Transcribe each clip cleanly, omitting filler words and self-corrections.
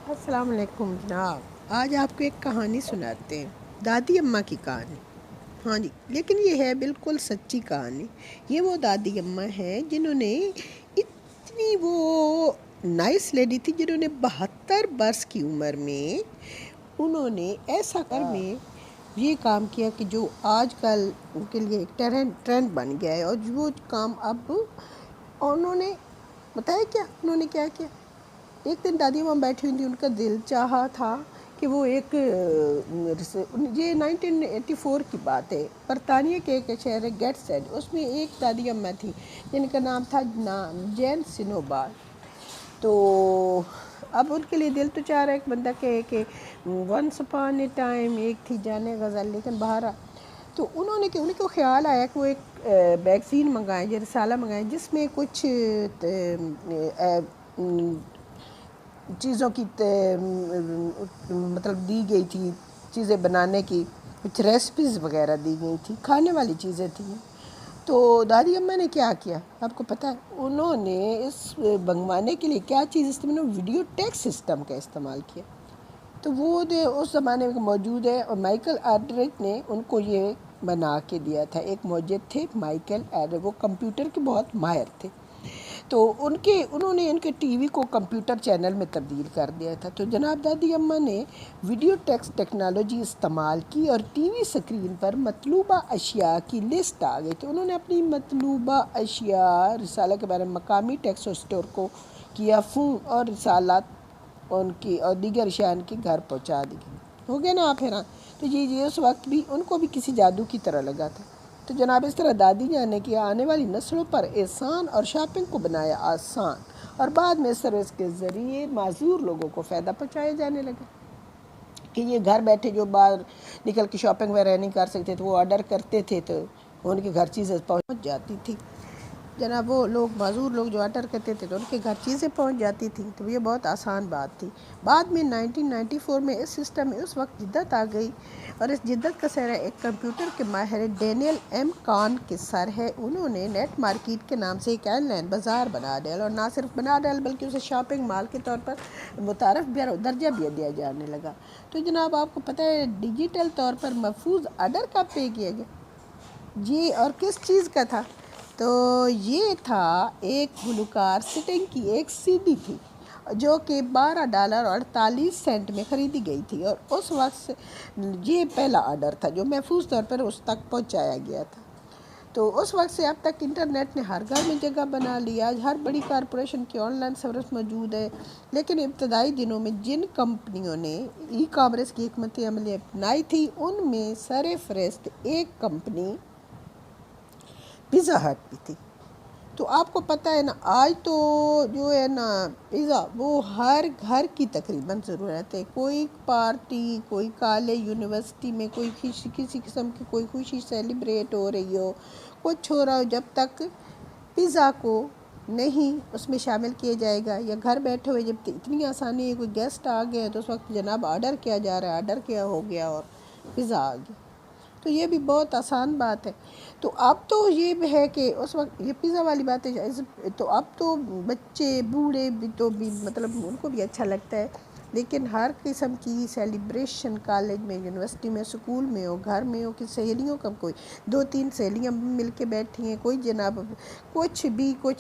السلام علیکم جناب، آج آپ کو ایک کہانی سناتے ہیں، دادی اماں کی کہانی۔ ہاں جی، لیکن یہ ہے بالکل سچی کہانی۔ یہ وہ دادی اماں ہیں جنہوں نے اتنی وہ نائس لیڈی تھی، جنہوں نے 72 برس کی عمر میں انہوں نے ایسا میں یہ کام کیا کہ جو آج کل ان کے لیے ایک ٹرینڈ بن گیا ہے۔ اور وہ کام اب انہوں نے بتایا کیا انہوں نے کیا کیا۔ ایک دن دادی ماں بیٹھی ہوئی تھی، ان کا دل چاہا تھا کہ وہ ایک یہ 1984 کی بات ہے، برطانیہ کے ایک شہر ہے گیٹ سیڈ، اس میں ایک دادی اماں تھی جن کا نام تھا جین سنوبال۔ تو اب ان کے لیے دل تو چاہ رہا ہے ایک بندہ کہے کہ ونس اپان اے ٹائم ایک تھی جانے غزل، لیکن باہر تو انہیں کو خیال آیا کہ وہ ایک میگزین منگائیں، یا رسالہ منگائیں جس میں کچھ چیزوں کی مطلب دی گئی تھی، چیزیں بنانے کی کچھ ریسپیز وغیرہ دی گئی تھی، کھانے والی چیزیں تھیں۔ تو دادی اماں نے کیا کیا آپ کو پتہ ہے؟ انہوں نے اس منگوانے کے لیے کیا چیز استعمال، ویڈیو ٹیکس سسٹم کا استعمال کیا۔ تو وہ اس زمانے میں موجود ہے، اور مائیکل ایڈرچ نے ان کو یہ بنا کے دیا تھا۔ ایک موجود تھے مائیکل ایڈرچ، وہ کمپیوٹر کے بہت ماہر تھے۔ تو انہوں نے ان کے ٹی وی کو کمپیوٹر چینل میں تبدیل کر دیا تھا۔ تو جناب دادی اماں نے ویڈیو ٹیکس ٹیکنالوجی استعمال کی، اور ٹی وی سکرین پر مطلوبہ اشیاء کی لسٹ آ گئی۔ تو انہوں نے اپنی مطلوبہ اشیاء رسالہ کے بارے میں مقامی ٹیکس اسٹور کو کیا فون، اور رسالات ان کی اور دیگر اشیاء ان کے گھر پہنچا دی گئی۔ ہو گیا نا آپ حیران؟ تو یہ اس وقت بھی ان کو بھی کسی جادو کی طرح لگا تھا۔ تو جناب اس طرح دادی جان نے کیا آنے والی نسلوں پر احسان، اور شاپنگ کو بنایا آسان، اور بعد میں سروس کے ذریعے معذور لوگوں کو فائدہ پہنچایا جانے لگا کہ یہ گھر بیٹھے جو باہر نکل کے شاپنگ وغیرہ نہیں کر سکتے، تو وہ آرڈر کرتے تھے تو ان کے گھر چیزیں پہنچ جاتی تھی۔ جناب وہ لوگ معذور لوگ جو آرڈر کرتے تھے تو ان کے گھر چیزیں پہنچ جاتی تھیں، تو یہ بہت آسان بات تھی۔ بعد میں 1994 میں اس سسٹم میں اس وقت جدت آ گئی، اور اس جدت کا سہرا ایک کمپیوٹر کے ماہر ڈینیل ایم کان کے سر ہے۔ انہوں نے نیٹ مارکیٹ کے نام سے ایک آن لائن بازار بنا ڈالا، اور نہ صرف بنا ڈالا بلکہ اسے شاپنگ مال کے طور پر متعارف بھی درجہ بھی دیا جانے لگا۔ تو جناب آپ کو پتہ ہے ڈیجیٹل طور پر محفوظ آرڈر کب پے کیا گیا جی، اور کس چیز کا تھا؟ تو یہ تھا ایک گلوکار سٹنگ کی ایک سی ڈی تھی، جو کہ $12.48 میں خریدی گئی تھی، اور اس وقت سے یہ پہلا آرڈر تھا جو محفوظ طور پر اس تک پہنچایا گیا تھا۔ تو اس وقت سے اب تک انٹرنیٹ نے ہر گھر میں جگہ بنا لیا، آج ہر بڑی کارپوریشن کی آن لائن سروس موجود ہے۔ لیکن ابتدائی دنوں میں جن کمپنیوں نے ای کامرس کی حکمت عملی اپنائی تھی، ان میں سر فہرست ایک کمپنی پیزا ہٹ بھی تھی۔ تو آپ کو پتہ ہے نا، آج تو جو ہے نا پیزا وہ ہر گھر کی تقریباً ضرورت ہے۔ کوئی پارٹی، کوئی کالج یونیورسٹی میں کوئی کسی قسم کی کوئی خوشی سیلیبریٹ ہو رہی ہو، کچھ ہو رہا ہو، جب تک پیزا کو نہیں اس میں شامل کیا جائے گا، یا گھر بیٹھے ہوئے جب اتنی آسانی ہے، کوئی گیسٹ آ گئے تو اس وقت جناب آرڈر کیا جا رہا ہے، آرڈر کیا ہو گیا اور پیزا آ گیا۔ تو یہ بھی بہت آسان بات ہے۔ تو اب تو یہ بھی ہے کہ اس وقت یہ پیزا والی بات ہے، تو اب تو بچے بوڑھے بھی تو بھی مطلب ان کو بھی اچھا لگتا ہے، لیکن ہر قسم کی سیلیبریشن کالج میں، یونیورسٹی میں، سکول میں ہو، گھر میں ہو، کہ سہیلیوں کا کوئی 2-3 سہیلیاں مل کے بیٹھی ہیں، کوئی جناب کچھ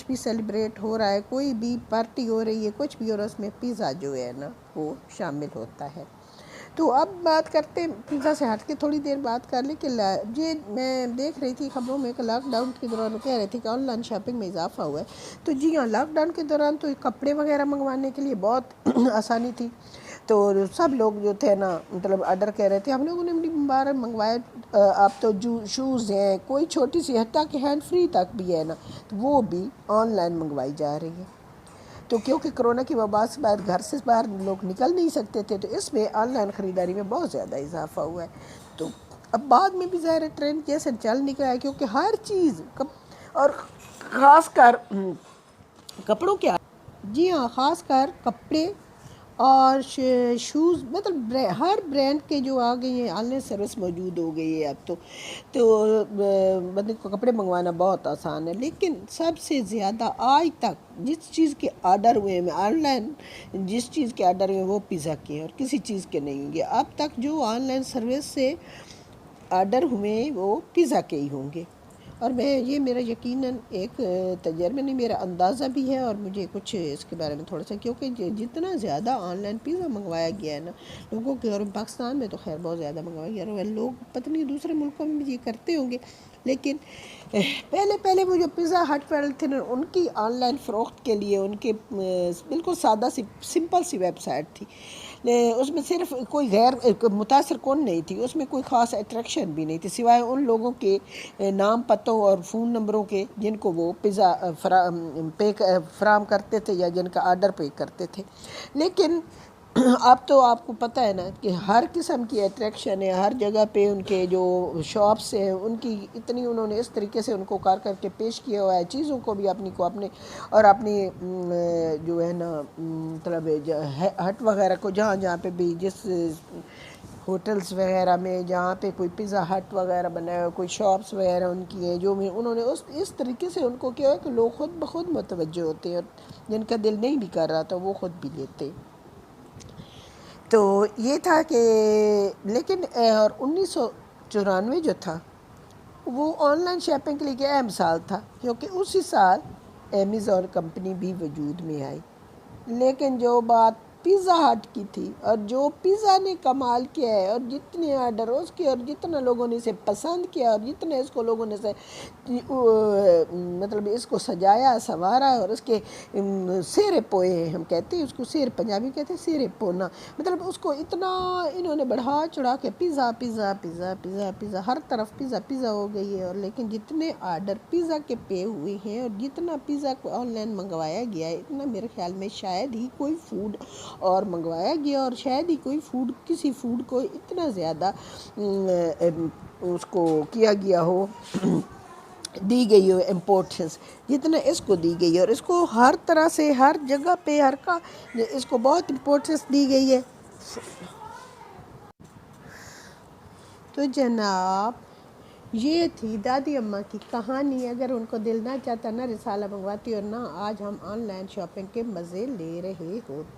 بھی سیلیبریٹ ہو رہا ہے، کوئی بھی پارٹی ہو رہی ہے، کچھ بھی، اور اس میں پیزا جو ہے نا وہ شامل ہوتا ہے۔ تو اب بات کرتے ہیں پیزا سے ہٹ کے، تھوڑی دیر بات کر لیں کہ یہ میں دیکھ رہی تھی خبروں میں کہ لاک ڈاؤن کے دوران کہہ رہے تھے کہ آن لائن شاپنگ میں اضافہ ہوا ہے۔ تو جی ہاں، لاک ڈاؤن کے دوران تو کپڑے وغیرہ منگوانے کے لیے بہت آسانی تھی، تو سب لوگ جو تھے نا مطلب آرڈر کہہ رہے تھے، ہم لوگوں نے بھی بار منگوایا۔ اب تو جو شوز ہیں، کوئی چھوٹی سی حتیٰ کہ ہینڈ فری تک بھی ہے نا، تو وہ بھی آن لائن منگوائی جا رہی ہے۔ تو کیونکہ کرونا کی وبا سے بعد گھر سے باہر لوگ نکل نہیں سکتے تھے، تو اس میں آن لائن خریداری میں بہت زیادہ اضافہ ہوا ہے۔ تو اب بعد میں بھی ظاہر ٹرینڈ جیسے چل نکلا ہے، کیونکہ ہر چیز اور خاص کر کپڑوں کے، جی ہاں، خاص کر کپڑے اور شوز مطلب ہر برانڈ کے جو آ گئی ہیں آن لائن سروس موجود ہو گئی ہے اب تو بندے کو کپڑے منگوانا بہت آسان ہے. لیکن سب سے زیادہ آج تک جس چیز کے آرڈر ہوئے ہیں آن لائن جس چیز کے آرڈر ہوئے وہ پیزا کے ہیں اور کسی چیز کے نہیں ہوں گے. اب تک جو آن لائن سروس سے آرڈر ہوئے وہ پیزا کے ہی ہوں گے. اور یہ میرا یقیناً ایک تجربہ نہیں، میرا اندازہ بھی ہے، اور مجھے کچھ اس کے بارے میں تھوڑا سا، کیونکہ جتنا زیادہ آن لائن پیزا منگوایا گیا ہے نا لوگوں کے، اور پاکستان میں تو خیر بہت زیادہ منگوایا گیا ہے، لوگ پتہ نہیں دوسرے ملکوں میں بھی یہ کرتے ہوں گے، لیکن پہلے وہ جو پیزا ہٹ والے تھے نا ان کی آن لائن فروخت کے لیے ان کے بالکل سادہ سی سمپل سی ویب سائٹ تھی. اس میں صرف کوئی غیر متاثر کن نہیں تھی، اس میں کوئی خاص اٹریکشن بھی نہیں تھی سوائے ان لوگوں کے نام پتوں اور فون نمبروں کے جن کو وہ پیزا فراہم کرتے تھے یا جن کا آرڈر پے کرتے تھے. لیکن اب تو آپ کو پتہ ہے نا کہ ہر قسم کی اٹریکشن ہے، ہر جگہ پہ ان کے جو شاپس ہیں ان کی اتنی انہوں نے اس طریقے سے ان کو کار کر کے پیش کیا ہوا ہے، چیزوں کو بھی اپنی اور اپنی جو ہے نا مطلب ہٹ وغیرہ کو جہاں پہ بھی جس ہوٹلز وغیرہ میں جہاں پہ کوئی پیزا ہٹ وغیرہ بنا ہے، کوئی شاپس وغیرہ ان کی ہیں جو بھی انہوں نے اس طریقے سے ان کو کیا ہے کہ لوگ خود بخود متوجہ ہوتے ہیں، اور جن کا دل نہیں بھی کر رہا تو وہ خود بھی لیتے. تو یہ تھا کہ لیکن اور 1994 جو تھا وہ آن لائن شاپنگ کے لیے ایک اہم سال تھا، کیونکہ اسی سال امیزون کمپنی بھی وجود میں آئی. لیکن جو بات پیزا ہٹ کی تھی اور جو پیزا نے کمال کیا ہے اور جتنے آرڈر اس کے اور جتنا لوگوں نے اسے پسند کیا اور جتنے اس کو لوگوں نے مطلب اس کو سجایا سنوارا اور اس کے سیرے پوئے ہم کہتے ہیں اس کو، سیر پنجابی کہتے ہیں سیرے پونا، مطلب اس کو اتنا انہوں نے بڑھا چڑھا کے pizza pizza pizza pizza pizza ہر طرف پیزا پیزا ہو گئی ہے. اور لیکن جتنے آرڈر پیزا کے پے ہوئے ہیں اور جتنا پیزا کو آن لائن منگوایا گیا ہے اتنا میرے خیال میں شاید ہی کوئی فوڈ اور منگوایا گیا، اور شاید ہی کوئی فوڈ کسی فوڈ کو اتنا زیادہ اس کو کیا گیا ہو دی گئی ہو امپورٹنس جتنا اس کو دی گئی ہے. اور اس کو ہر طرح سے ہر جگہ پہ اس کو بہت امپورٹنس دی گئی ہے. تو جناب یہ تھی دادی اماں کی کہانی. اگر ان کو دل نہ چاہتا نہ رسالہ منگواتی اور نہ آج ہم آن لائن شاپنگ کے مزے لے رہے ہوتے.